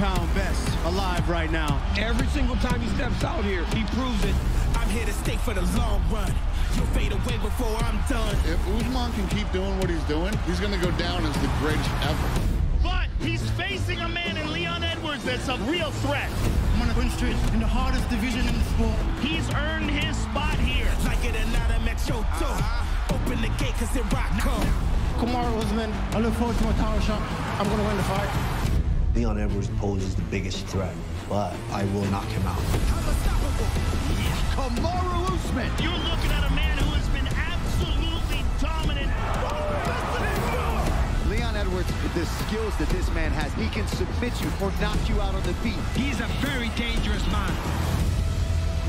pound best alive right now. Every single time he steps out here, he proves it. I'm here to stay for the long run. You'll fade away before I'm done. If Usman can keep doing what he's doing, he's going to go down as the greatest ever. But he's facing a man in Leon Edwards that's a real threat. I'm gonna win straight in the hardest division in the sport. He's earned his spot here. Like it or not, I'm at your door. Open the gate, cause it Rockhold. Kamaru Usman, I look forward to my title shot. I'm gonna win the fight. Leon Edwards poses the biggest threat, but I will knock him out. I'm unstoppable. Kamaru Usman. You're looking at a man who has been absolutely dominant. Leon Edwards, with the skills that this man has, he can submit you or knock you out on the feet. He's a very dangerous man.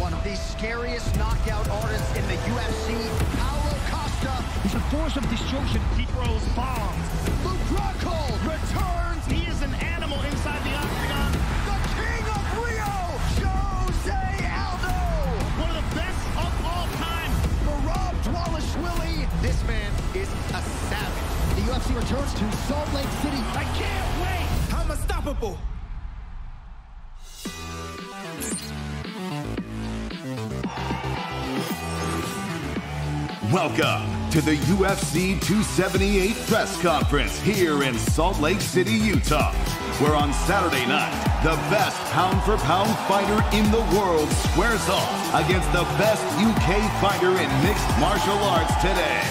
One of the scariest knockout artists in the UFC, Paulo Costa. He's a force of destruction. He throws bombs. Rockhold returns. He is an animal inside the octagon. The king of Rio, Jose Aldo. One of the best of all time. This man is a savage. The UFC returns to Salt Lake City. I can't wait. I'm unstoppable. Welcome to the UFC 278 press conference here in Salt Lake City, Utah, where on Saturday night, the best pound-for-pound fighter in the world squares off against the best UK fighter in mixed martial arts today.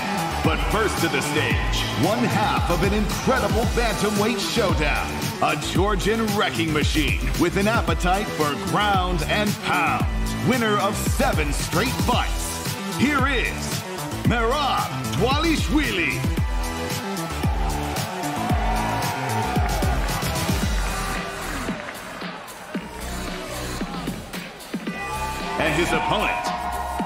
But first to the stage, one half of an incredible bantamweight showdown, a Georgian wrecking machine with an appetite for ground and pound, winner of 7 straight fights. Here is Merab Dvalishvili. And his opponent,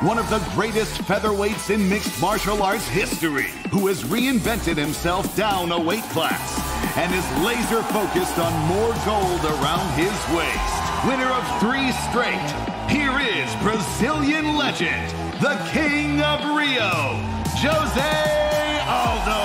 one of the greatest featherweights in mixed martial arts history, who has reinvented himself down a weight class and is laser focused on more gold around his waist. Winner of 3 straight, here is Brazilian legend, the King of Rio, Jose Aldo.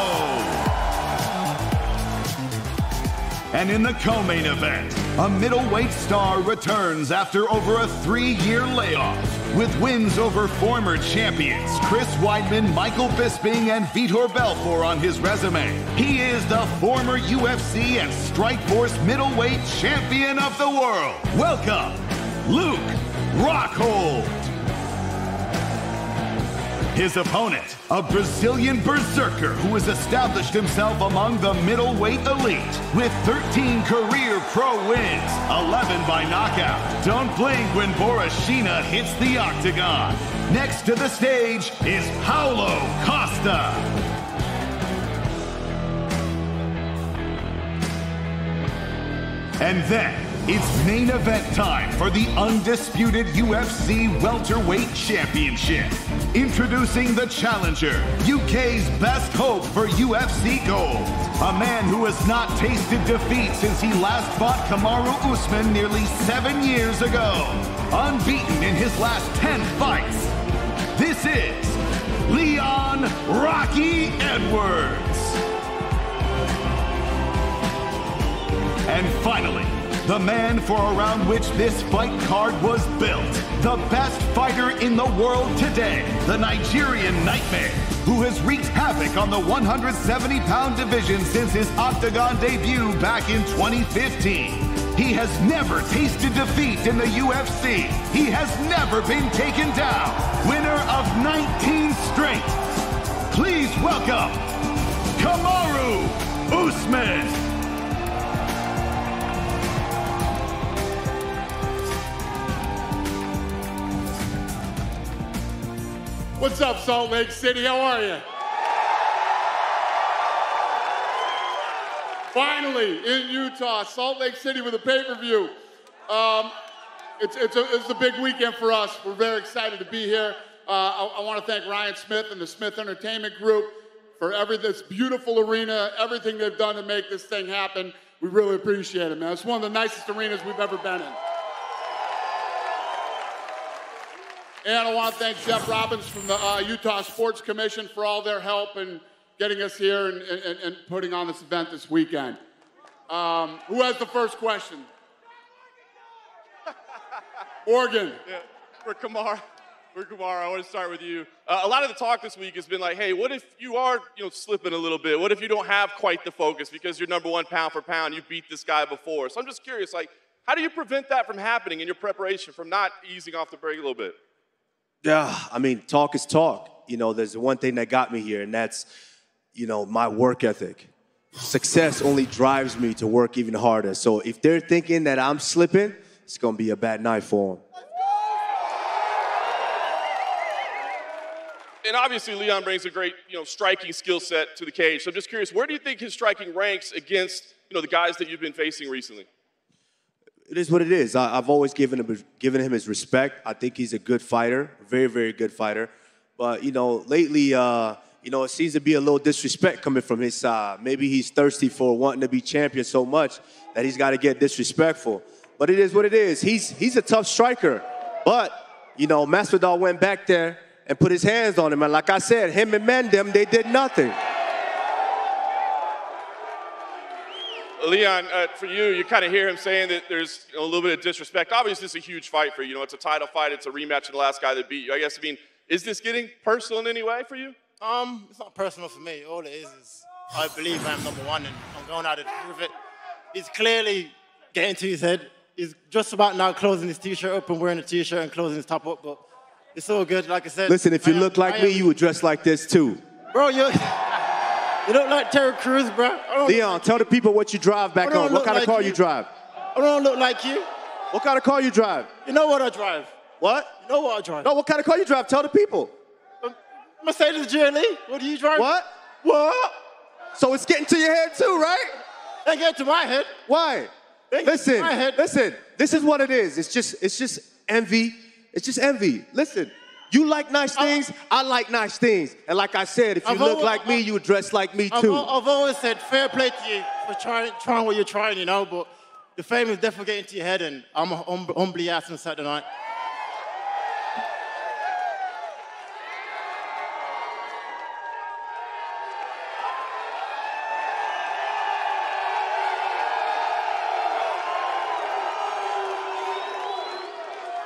And in the co-main event, a middleweight star returns after over a 3-year layoff with wins over former champions Chris Weidman, Michael Bisping, and Vitor Belfort on his resume. He is the former UFC and Strikeforce middleweight champion of the world. Welcome, Luke Rockhold. His opponent, a Brazilian berserker who has established himself among the middleweight elite with 13 career pro wins, 11 by knockout. Don't blink when Borrachina hits the octagon. Next to the stage is Paulo Costa. And then, it's main event time for the undisputed UFC Welterweight Championship. Introducing the challenger, UK's best hope for UFC gold. A man who has not tasted defeat since he last fought Kamaru Usman nearly 7 years ago. Unbeaten in his last 10 fights. This is Leon Rocky Edwards. And finally, the man for around which this fight card was built. The best fighter in the world today. The Nigerian Nightmare, who has wreaked havoc on the 170-pound division since his octagon debut back in 2015. He has never tasted defeat in the UFC. He has never been taken down. Winner of 19 straight. Please welcome, Kamaru Usman. What's up, Salt Lake City? How are you? Finally, in Utah, Salt Lake City with a pay-per-view. It's a big weekend for us. We're very excited to be here. I want to thank Ryan Smith and the Smith Entertainment Group for this beautiful arena, everything they've done to make this thing happen. We really appreciate it, man. It's one of the nicest arenas we've ever been in. And I want to thank Jeff Robbins from the Utah Sports Commission for all their help in getting us here and putting on this event this weekend. Who has the first question? Oregon. Yeah, for Kamaru, I want to start with you. A lot of the talk this week has been like, hey, what if you are, slipping a little bit? What if you don't have quite the focus because you're #1 pound for pound, you beat this guy before? So I'm just curious, like, how do you prevent that from happening in your preparation, from not easing off the brake a little bit? Yeah, I mean, talk is talk. There's one thing that got me here, and that's, my work ethic. Success only drives me to work even harder. So if they're thinking that I'm slipping, it's going to be a bad night for them. And obviously, Leon brings a great, striking skill set to the cage. So I'm just curious, where do you think his striking ranks against, the guys that you've been facing recently? It is what it is. I've always given him his respect. I think he's a good fighter, a very, very good fighter. But, lately, it seems to be a little disrespect coming from his side. Maybe he's thirsty for wanting to be champion so much that he's got to get disrespectful. But it is what it is. He's a tough striker. But, Masvidal went back there and put his hands on him. And like I said, him and Mendem, they did nothing. Leon, for you kind of hear him saying that there's a little bit of disrespect. Obviously, this is a huge fight for you. It's a title fight. It's a rematch of the last guy that beat you. Is this getting personal in any way for you? It's not personal for me. All it is I believe I'm #1 and I'm going out to prove it. He's clearly getting to his head. He's just about now closing his T-shirt up and wearing a T-shirt and closing his top up, but it's all good, like I said. Listen, if you look like me, you would dress like this too. Bro, you look like Terry Crews, bro. Leon, tell the people what you drive back home. What kind of car you drive? I don't look like you. What kind of car you drive? You know what I drive. What? You know what I drive. No, what kind of car you drive? Tell the people. Mercedes GLE. What do you drive? What? What? So it's getting to your head too, right? It ain't getting to my head. Why? Listen, this is what it is. It's just envy. It's just envy. Listen, you like nice things, I like nice things. And like I said, if you look like me, you would dress like me too. I've always said fair play to you for trying what you're trying, but the fame is definitely getting to your head, and I'm humbly asking Saturday night.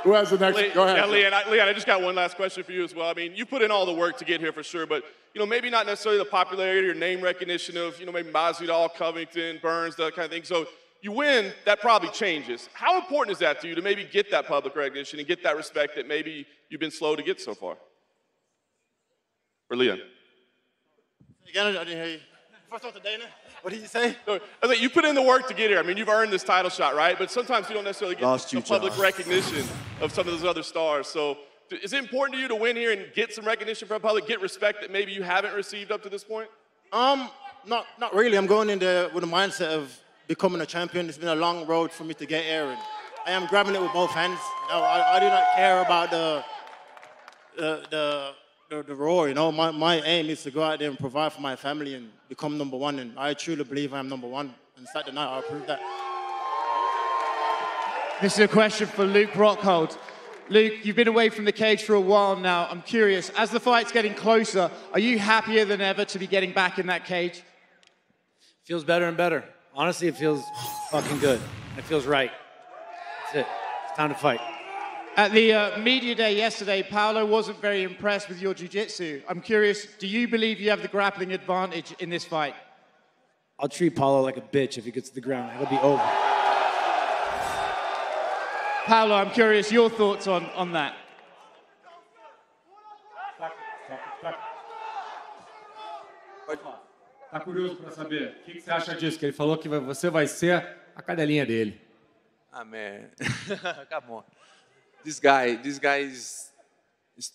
Who has the next? Go ahead. Yeah, Leon, I just got one last question for you as well. I mean, you put in all the work to get here for sure, but maybe not necessarily the popularity or name recognition of maybe Masvidal, Covington, Burns, that kind of thing. So you win, that probably changes. How important is that to you to maybe get that public recognition and get that respect that maybe you've been slow to get so far? For Leon. Again, I didn't hear you. First off to Dana. What did you say? No, I think you put in the work to get here. I mean, you've earned this title shot, right? But sometimes you don't necessarily get the public recognition of some of those other stars. So is it important to you to win here and get some recognition from the public, get respect that maybe you haven't received up to this point? Not really. I'm going in there with a mindset of becoming a champion. It's been a long road for me to get here, and I am grabbing it with both hands. I do not care about the roar, my aim is to go out there and provide for my family and become #1, and I truly believe I'm #1, and Saturday night I'll prove that. This is a question for Luke Rockhold. Luke, you've been away from the cage for a while now. I'm curious, as the fight's getting closer, are you happier than ever to be getting back in that cage? Feels better and better. Honestly, it feels fucking good. It feels right. That's it. It's time to fight. At the media day yesterday, Paulo wasn't very impressed with your jiu-jitsu. I'm curious, do you believe you have the grappling advantage in this fight? I'll treat Paulo like a bitch if he gets to the ground. It'll be over. Paulo, I'm curious your thoughts on that. Tá curioso para saber o que você acha disso? Que ele falou que você vai ser a cadelinha dele. Ah, man. Come on. This guy is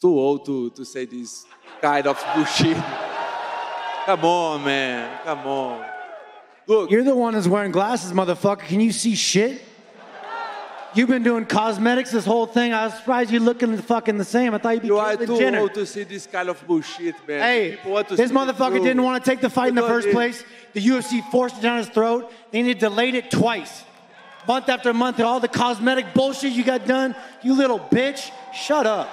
too old to say this kind of bullshit. Come on, man. Come on. Look. You're the one who's wearing glasses, motherfucker. Can you see shit? You've been doing cosmetics this whole thing. I was surprised you're looking fucking the same. I thought you'd be Caitlyn Jenner. You are too old to see this kind of bullshit, man. Hey, this motherfucker didn't want to take the fight in the first place. The UFC forced it down his throat. They delayed it twice. Month after month, and all the cosmetic bullshit you got done, you little bitch. Shut up.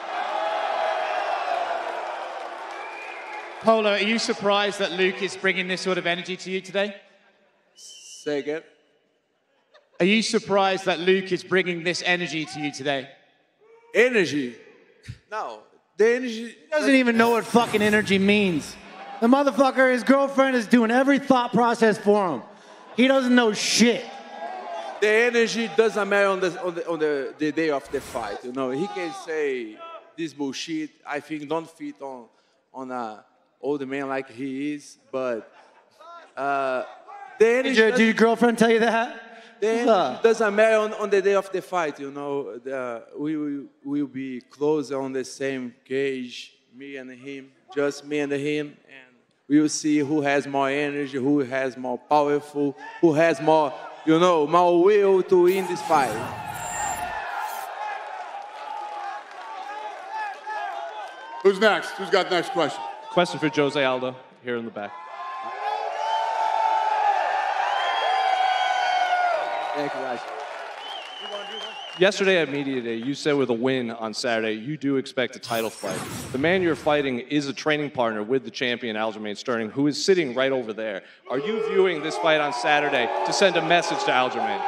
Paulo, are you surprised that Luke is bringing this sort of energy to you today? Say again? Are you surprised that Luke is bringing this energy to you today? Energy? No. The energy... He doesn't even know what fucking energy means. The motherfucker, his girlfriend is doing every thought process for him. He doesn't know shit. The energy doesn't matter on the day of the fight. You know, he can say this bullshit. I think don't fit on a old man like he is. But the energy. Did your girlfriend tell you that? The energy doesn't matter on the day of the fight. You know, we will be close on the same cage, me and him, just me and him, and we will see who has more energy, who has more powerful, who has more, you know, more will to win this fight. Who's next? Who's got the next question? Question for Jose Aldo, here in the back. Thank you, guys. Yesterday at Media Day, you said with a win on Saturday, you do expect a title fight. The man you're fighting is a training partner with the champion, Aljamain Sterling, who is sitting right over there. Are you viewing this fight on Saturday to send a message to Aljamain?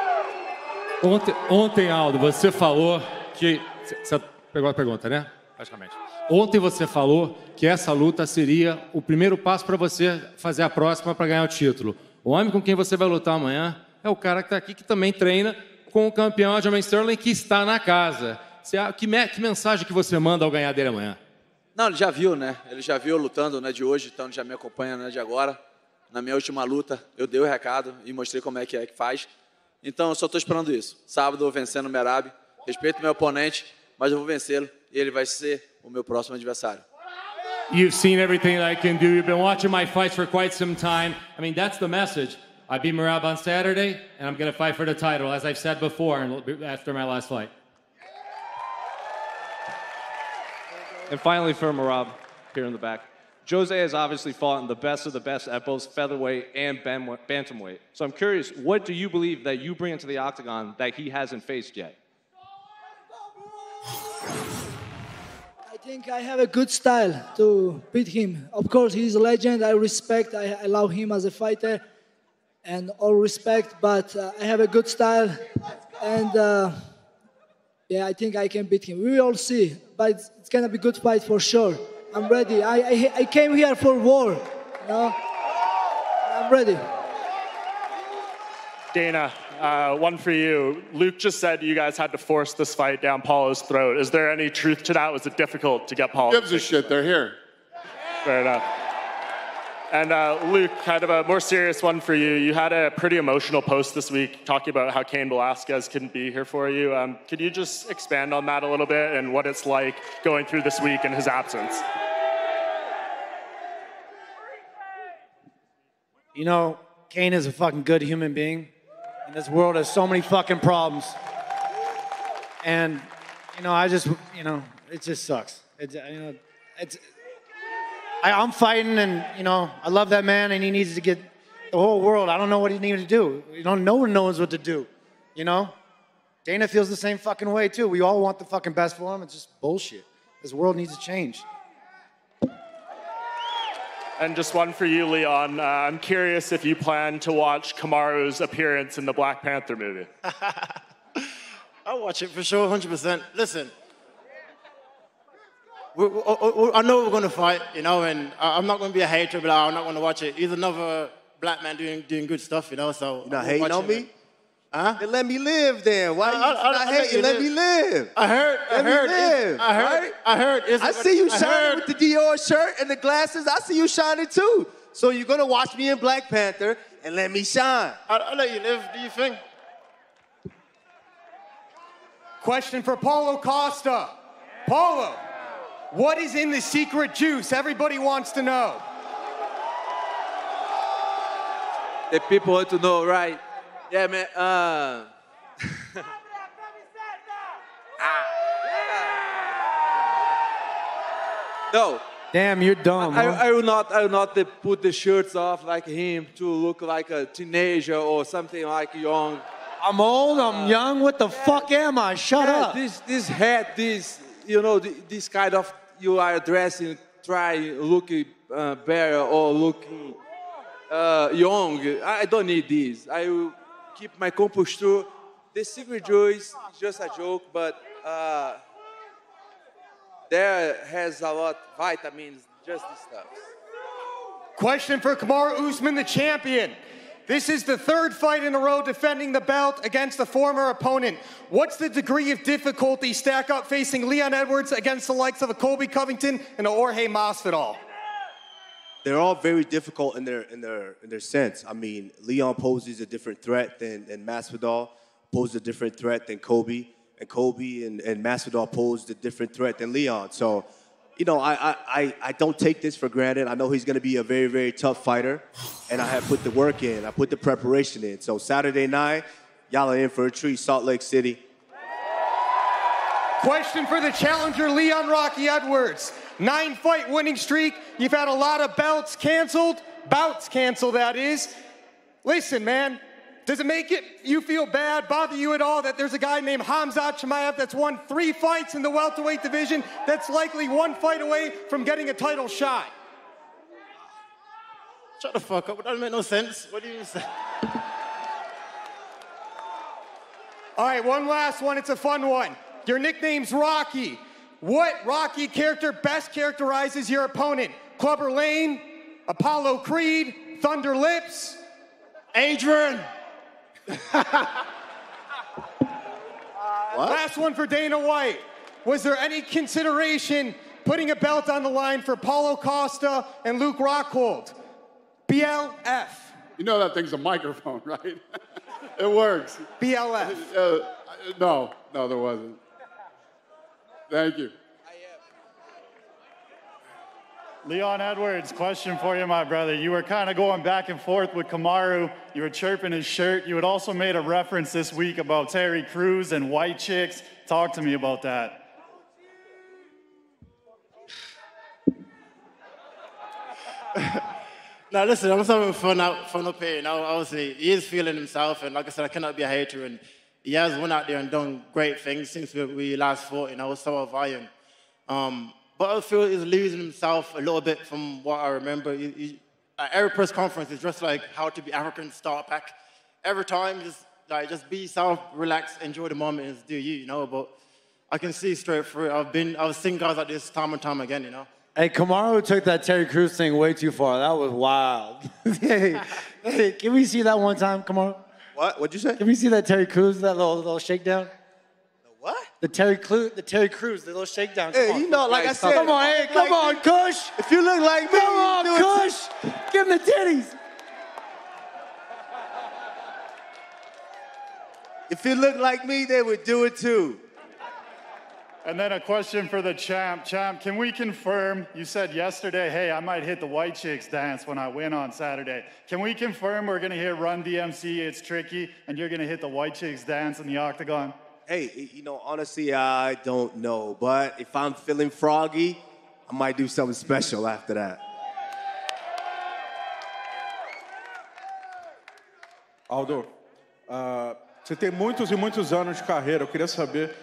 Ontem, Aldo, você falou que... Você pegou a pergunta, né? Praticamente. Ontem você falou que essa luta seria o primeiro passo para você fazer a próxima para ganhar o título. O homem com quem você vai lutar amanhã é o cara que está aqui, que também treina com o campeão Aljamain Sterling, que está na casa. Que mensagem que você manda ao ganhar dele amanhã? Não, ele já viu, né? Ele já viu eu lutando, né, de hoje, então já me acompanha, né, de agora. Na minha última luta, eu dei o recado e mostrei como é que faz. Então, eu só estou esperando isso. Sábado, eu vencendo o Merab. Respeito meu oponente, mas eu vou vencê-lo e ele vai ser o meu próximo adversário. You've seen everything that I can do. You've been watching my fights for quite some time. I mean, that's the message. I beat Merab on Saturday, and I'm going to fight for the title, as I've said before after my last fight. And finally for Merab, here in the back. Jose has obviously fought in the best of the best at both featherweight and bantamweight. So I'm curious, what do you believe that you bring into the octagon that he hasn't faced yet? I think I have a good style to beat him. Of course, he's a legend. I respect, I love him as a fighter. And all respect, but I have a good style, and yeah, I think I can beat him. We will all see, but it's gonna be a good fight for sure. I'm ready. I came here for war, you know. I'm ready. Dana, one for you. Luke just said you guys had to force this fight down Paulo's throat. Is there any truth to that? Was it difficult to get Paulo? Gives a shit. They're here. Fair enough. And Luke, kind of a more serious one for you. You had a pretty emotional post this week talking about how Cain Velasquez couldn't be here for you. Could you just expand on that a little bit and what it's like going through this week in his absence? You know, Cain is a fucking good human being. And this world has so many fucking problems. And, you know, it just sucks. I'm fighting, and, you know, I love that man, and he needs to get the whole world. I don't know what he needs to do. You know, no one knows what to do, you know? Dana feels the same fucking way, too. We all want the fucking best for him. It's just bullshit. This world needs to change. And just one for you, Leon. I'm curious if you plan to watch Kamaru's appearance in the Black Panther movie. I'll watch it for sure, 100%. Listen. I know we're going to fight, you know, and I'm not going to be a hater, but I'm not going to watch it. He's another black man doing good stuff, you know, so... You're not hating on me? Huh? Then let me live then. Why you not hating? Let me live. I heard. I see you shining with the Dior shirt and the glasses. I see you shining too. So you're going to watch me in Black Panther and let me shine. I'll let you live. Do you think? Question for Paulo Costa. Paulo. What is in the secret juice? Everybody wants to know. The people want to know, right? Yeah, man. No. Damn, you're dumb. I will not put the shirts off like him to look like a teenager or something like young. I'm old. I'm young. What the fuck am I? Shut up. This hat, you know, this kind of, you are dressing, try looking better or looking young. I don't need this. I will keep my composure. The secret juice is just a joke, but there has a lot vitamins, just this stuff. Question for Kamaru Usman, the champion. This is the third fight in a row defending the belt against a former opponent. What's the degree of difficulty stack up facing Leon Edwards against the likes of a Colby Covington and a Jorge Masvidal? They're all very difficult in their sense. I mean, Leon poses a different threat than Masvidal, poses a different threat than Colby, and Colby and Masvidal posed a different threat than Leon. So, you know, I don't take this for granted. I know he's going to be a very, very tough fighter, and I have put the work in. I put the preparation in. So Saturday night, y'all are in for a treat, Salt Lake City. Question for the challenger, Leon Rocky Edwards. 9-fight winning streak. You've had a lot of bouts canceled, that is. Listen, man, does it make you feel bad, bother you at all that there's a guy named Khamzat Chimaev that's won 3 fights in the welterweight division that's likely 1 fight away from getting a title shot? Shut the fuck up. That doesn't make no sense. What do you say? All right, one last one. It's a fun one. Your nickname's Rocky. What Rocky character best characterizes your opponent? Clubber Lane, Apollo Creed, Thunder Lips, Adrian. Last one for Dana White. Was there any consideration putting a belt on the line for Paulo Costa and Luke Rockhold? BLF. You know that thing's a microphone, right? It works. BLF. No, there wasn't. Thank you. Leon Edwards, question for you, my brother. You were kind of going back and forth with Kamaru. You were chirping his shirt. You had also made a reference this week about Terry Crews and white chicks. Talk to me about that. Now, listen, I'm just having fun up here. You know, obviously, he is feeling himself, and like I said, I cannot be a hater. And he has went out there and done great things since we last fought. You know, so have I. But I feel he's losing himself a little bit from what I remember. At every press conference, it's just like how to be African, start back. Every time, just be yourself, relax, enjoy the moment, and do you know. But I can see straight through it. I've seen guys like this time and time again, you know. Hey, Kamaru took that Terry Crews thing way too far. That was wild. hey, can we see that one time, Kamaru? What? What'd you say? Can we see that Terry Crews, that little shakedown? The what? The Terry Crews, the little shakedown. Hey, you know, like I said. Come on, hey, come on, Kush. If you look like me, come on, Kush. Give him the titties. If you look like me, they would do it too. And then a question for the champ. Champ, can we confirm, you said yesterday, hey, I might hit the white chicks dance when I win on Saturday. Can we confirm we're going to hear Run DMC, It's Tricky, and you're going to hit the white chicks dance in the octagon? Hey, you know, honestly, I don't know. But if I'm feeling froggy, I might do something special after that. Aldo, você tem muitos e muitos anos de carreira. Eu queria saber,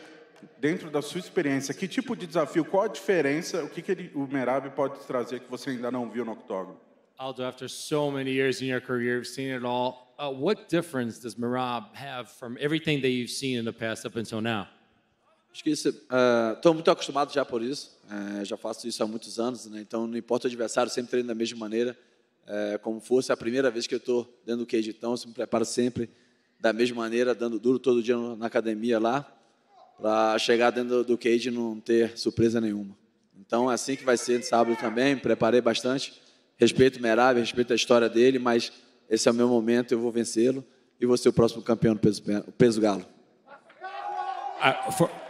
dentro da sua experiência, que tipo de desafio, qual a diferença, o que o Merab pode trazer que você ainda não viu no octógono? Aldo, after so many years in your career, you've seen it all. What difference does Merab have from everything that you've seen in the past up until now? Acho que estou muito acostumado já por isso. Já faço isso há muitos anos, né? Então não importa o adversário, sempre treino da mesma maneira, como fosse a primeira vez que eu estou dentro do cage. Então eu me preparo sempre da mesma maneira, dando duro todo dia na academia lá, para chegar dentro do cage e não ter surpresa nenhuma. Então é assim que vai ser de sábado também. Me preparei bastante. Respeito o Merab, respeito a história dele, mas esse é o meu momento, eu vou vencê-lo e vou ser o próximo campeão do peso galo.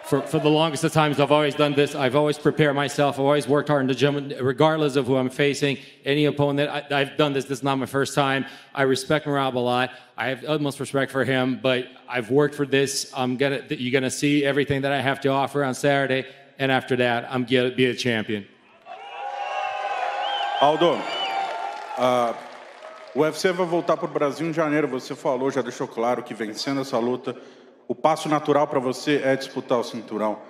For the longest of times, I've always done this. I've always prepared myself. I've always worked hard in the gym, regardless of who I'm facing. Any opponent, I've done this. This is not my first time. I respect Merab a lot. I have utmost respect for him, but I've worked for this. You're gonna see everything that I have to offer on Saturday, and after that, I'm gonna be a champion. Aldo, o UFC vai voltar para o Brasil em janeiro. Você falou, já deixou claro que vencendo essa luta, o passo natural para você é disputar o cinturão.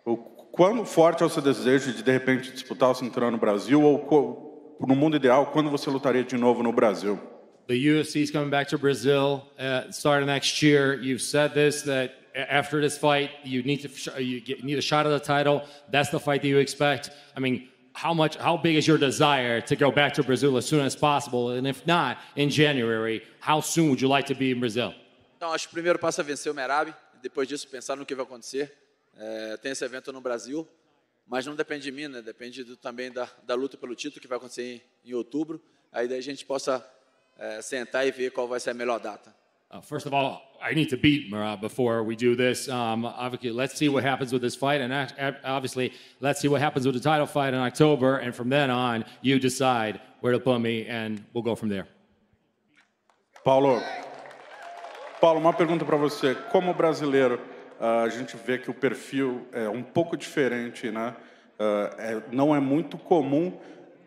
O quão forte é o seu desejo de repente, disputar o cinturão no Brasil? Ou, no mundo ideal, quando você lutaria de novo no Brasil? The UFC is coming back to Brazil starting next year. You've said this, that after this fight, you need a shot at the title. That's the fight that you expect. I mean, how big is your desire to go back to Brazil as soon as possible? And if not, in January, how soon would you like to be in Brazil? Então, acho que o primeiro passo é vencer o Merab. Depois disso, pensar no que vai acontecer. Tem esse evento no Brasil, mas não depende de mim, né? Depende também da luta pelo título que vai acontecer em outubro. Aí daí a gente possa sentar e ver qual vai ser a melhor data. First of all, I need to beat Merab before we do this. Obviously, let's see what happens with this fight, and obviously, let's see what happens with the title fight in October. And from then on, you decide where to put me, and we'll go from there. Paulo, uma pergunta para você. Como brasileiro, a gente vê que o perfil é um pouco diferente, né? Não é muito comum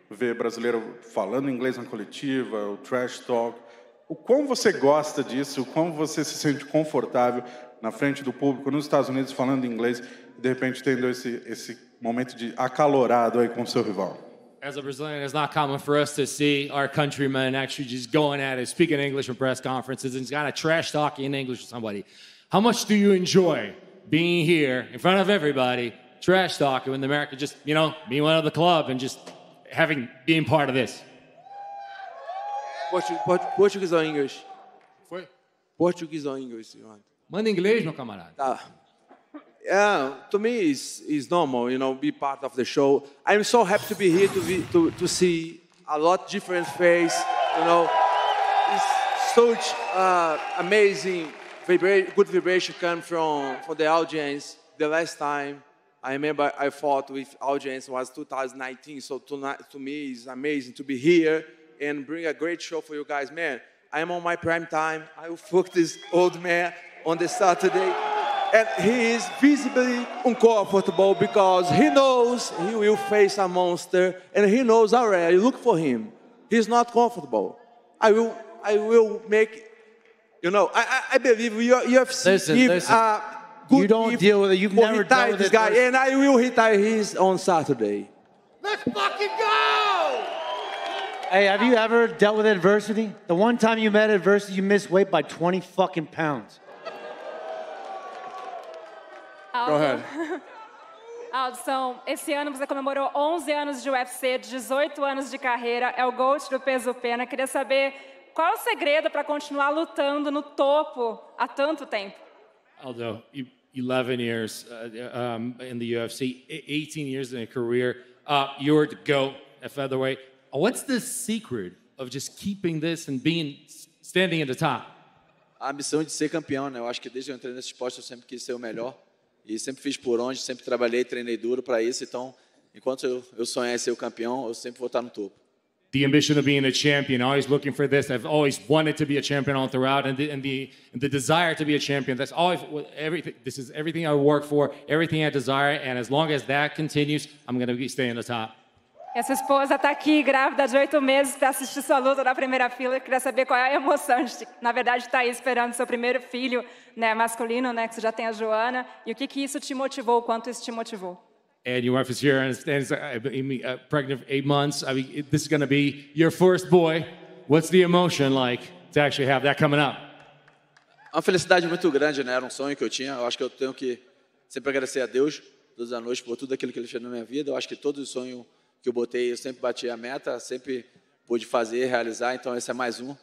ver brasileiro falando inglês na coletiva, o trash talk. O quão você gosta disso, o quão você se sente confortável na frente do público nos Estados Unidos falando inglês e de repente tendo esse momento de acalorado aí com o seu rival? As a Brazilian, it's not common for us to see our countrymen actually just going at it, speaking English in press conferences and kind of trash talking in English to somebody. How much do you enjoy being here in front of everybody, trash talking with America, just, you know, being one of the club and just being part of this? Português ou English? Foi? Português ou English? Manda inglês, meu camarada. Tá. Yeah, to me is normal, you know, be part of the show. I'm so happy to be here to see a lot different face, you know. It's such amazing good vibration come from the audience. The last time I remember I fought with audience was 2019, so to me it's amazing to be here and bring a great show for you guys. Man, I'm on my prime time. I will fuck this old man on the Saturday. And he is visibly uncomfortable because he knows he will face a monster and he knows already, look for him. He's not comfortable. I will make, you know, I believe UFC listen. Good you don't deal with it. You've never dealt with this guy, and I will retire his on Saturday. Let's fucking go! Hey, have you ever dealt with adversity? The one time you met adversity, you missed weight by 20 fucking pounds. Go ahead. Aldo, esse ano você comemorou 11 anos de UFC, 18 anos de carreira, é o GOAT do peso pena. Queria saber qual é o segredo para continuar lutando no topo há tanto tempo? Aldo, 11 years in the UFC, 18 years in a career. You're the GOAT at featherweight. What's the secret of just keeping this and standing at the top? A missão de ser campeão, né? Eu acho que desde que eu entrei nesse esporte eu sempre quis ser o melhor. E sempre fiz por onde, sempre trabalhei, treinei duro para isso. Então, enquanto eu sonhar em ser o campeão, eu sempre vou estar no topo. The ambition of being a champion, always looking for this. I've always wanted to be a champion all throughout, and the desire to be a champion. That's always everything. This is everything I work for, everything I desire, and as long as that continues, I'm going to be staying at the top. E a sua esposa está aqui, grávida de 8 meses, para assistir sua luta na primeira fila. Eu queria saber qual é a emoção de, na verdade, estar aí esperando seu primeiro filho, né, masculino, né, que você já tem a Joana. E o que isso te motivou, o quanto isso te motivou? And your wife is here and is pregnant for 8 months. I mean, this is going to be your first boy. What's the emotion like to actually have that coming up? Uma felicidade muito grande, né? Era um sonho que eu tinha. Eu acho que eu tenho que sempre agradecer a Deus todas as noites por tudo aquilo que Ele fez na minha vida. Eu acho que todo o sonho que eu botei, eu sempre bati a meta, sempre pude fazer, realizar. Então esse é mais um.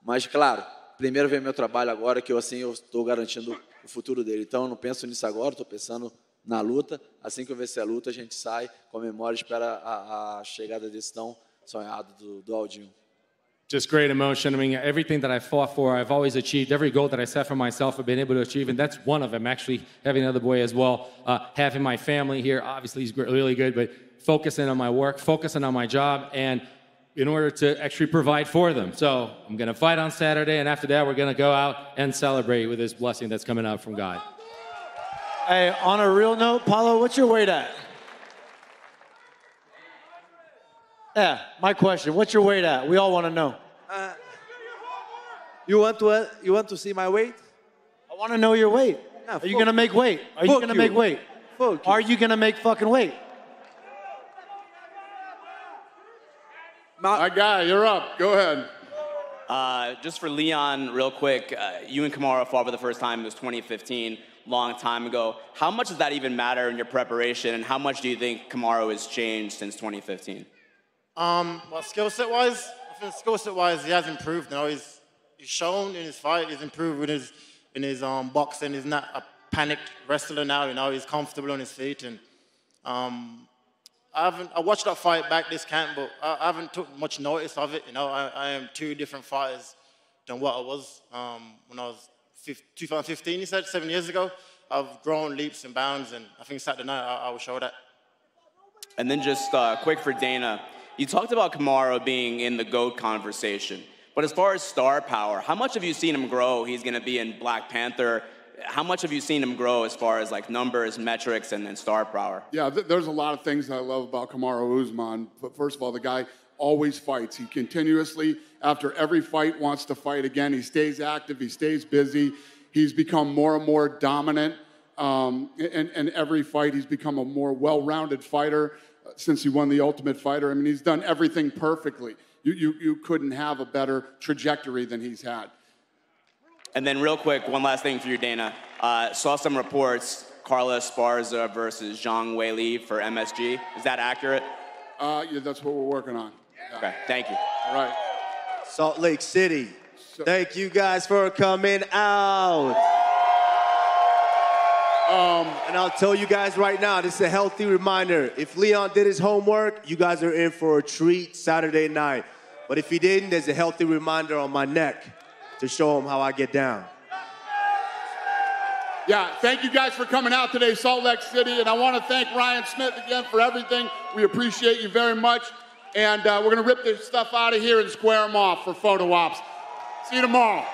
Mas claro, primeiro vem meu trabalho agora, que eu estou garantindo o futuro dele. Então eu não penso nisso agora, estou pensando na luta. Assim que eu vencer a luta, a gente sai, comemora e espera a chegada desse tão sonhado do Aldinho. Just great emotion. I mean, everything that I fought for, I've always achieved. Every goal that I set for myself, I've been able to achieve, and that's one of them, actually, having another boy as well. Having my family here, obviously, is really good, but focusing on my work, focusing on my job, and in order to actually provide for them. So I'm going to fight on Saturday, and after that, we're going to go out and celebrate with this blessing that's coming out from God. Hey, on a real note, Paulo, what's your weight at? Yeah, my question. What's your weight at? We all want to know. You want to see my weight? I want to know your weight. Are you going to make weight? Are you going to make weight? Are you going to make fucking weight? My guy, you're up. Go ahead. Just for Leon, real quick, you and Kamaru fought for the first time. It was 2015. long time ago. How much does that even matter in your preparation, and how much do you think Kamaru has changed since 2015? Well, skill set wise, I think skill set wise he has improved. You know, he's shown in his fight, he's improved in his boxing. He's not a panicked wrestler now. You know, he's comfortable on his feet. And I watched that fight back this camp, but I haven't took much notice of it. You know, I am two different fighters than what I was when I was 2015. You said 7 years ago. I've grown leaps and bounds, and I think Saturday night I will show that. And then just quick for Dana, you talked about Kamaru being in the GOAT conversation, but as far as star power, how much have you seen him grow? He's going to be in Black Panther. How much have you seen him grow as far as like numbers, metrics, and star power? Yeah, there's a lot of things that I love about Kamaru Usman. But first of all, the guy always fights. He continuously, after every fight, wants to fight again. He stays active. He stays busy. He's become more and more dominant. And every fight, he's become a more well-rounded fighter since he won the Ultimate Fighter. I mean, he's done everything perfectly. You couldn't have a better trajectory than he's had. And then real quick, one last thing for you, Dana. Saw some reports, Carla Esparza versus Zhang Weili for MSG. Is that accurate? Yeah, that's what we're working on. Yeah. Okay, thank you. All right. Salt Lake City. Thank you guys for coming out. And I'll tell you guys right now, this is a healthy reminder. If Leon did his homework, you guys are in for a treat Saturday night. But if he didn't, there's a healthy reminder on my neck to show him how I get down. Yeah, thank you guys for coming out today, Salt Lake City. And I want to thank Ryan Smith again for everything. We appreciate you very much. And we're going to rip this stuff out of here and square them off for photo ops. See you tomorrow.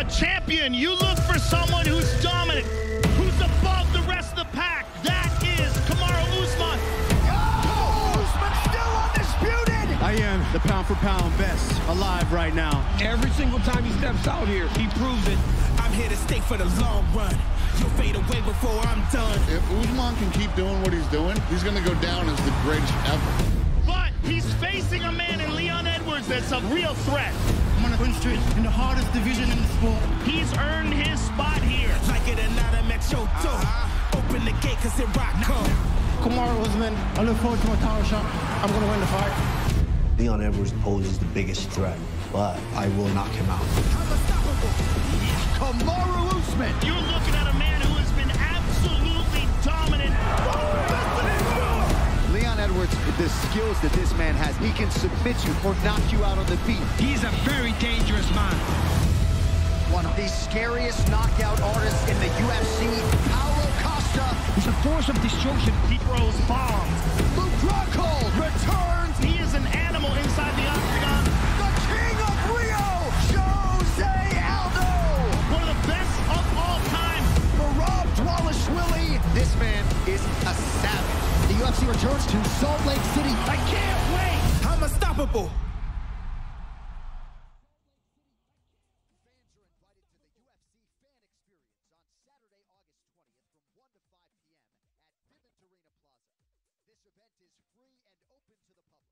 champion, you look for someone who's dominant, who's above the rest of the pack. That is Kamaru Usman. Usman still undisputed. I am the pound-for-pound best alive right now. Every single time he steps out here, he proves it. I'm here to stay for the long run. You'll fade away before I'm done. If Usman can keep doing what he's doing, he's going to go down as the greatest ever. But he's facing a man in Leon Edwards that's a real threat. I'm on a win streak in the hardest division in the sport. He's earned his spot here. Like it or not, I'm at your door. Open the gate, cause it Rockhold. Kamaru Usman, I look forward to my title shot. I'm going to win the fight. Leon Edwards poses the biggest threat, but I will knock him out. Kamaru Usman. You're looking at a man who has been absolutely dominant. Leon Edwards, the skills that this man has, he can submit you or knock you out on the feet. He's a very dangerous man. One of the scariest knockout artists in the UFC, Paulo Costa. He's a force of destruction. He throws bombs. Rockhold returns. He is an animal inside the octagon. The king of Rio, Jose Aldo. One of the best of all time. Rob Dwalishvili. This man is a savage. The UFC returns to Salt Lake City. I can't wait. I'm unstoppable. This event is free and open to the public.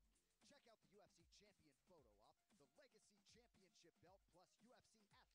Check out the UFC champion photo op, the Legacy Championship belt, plus UFC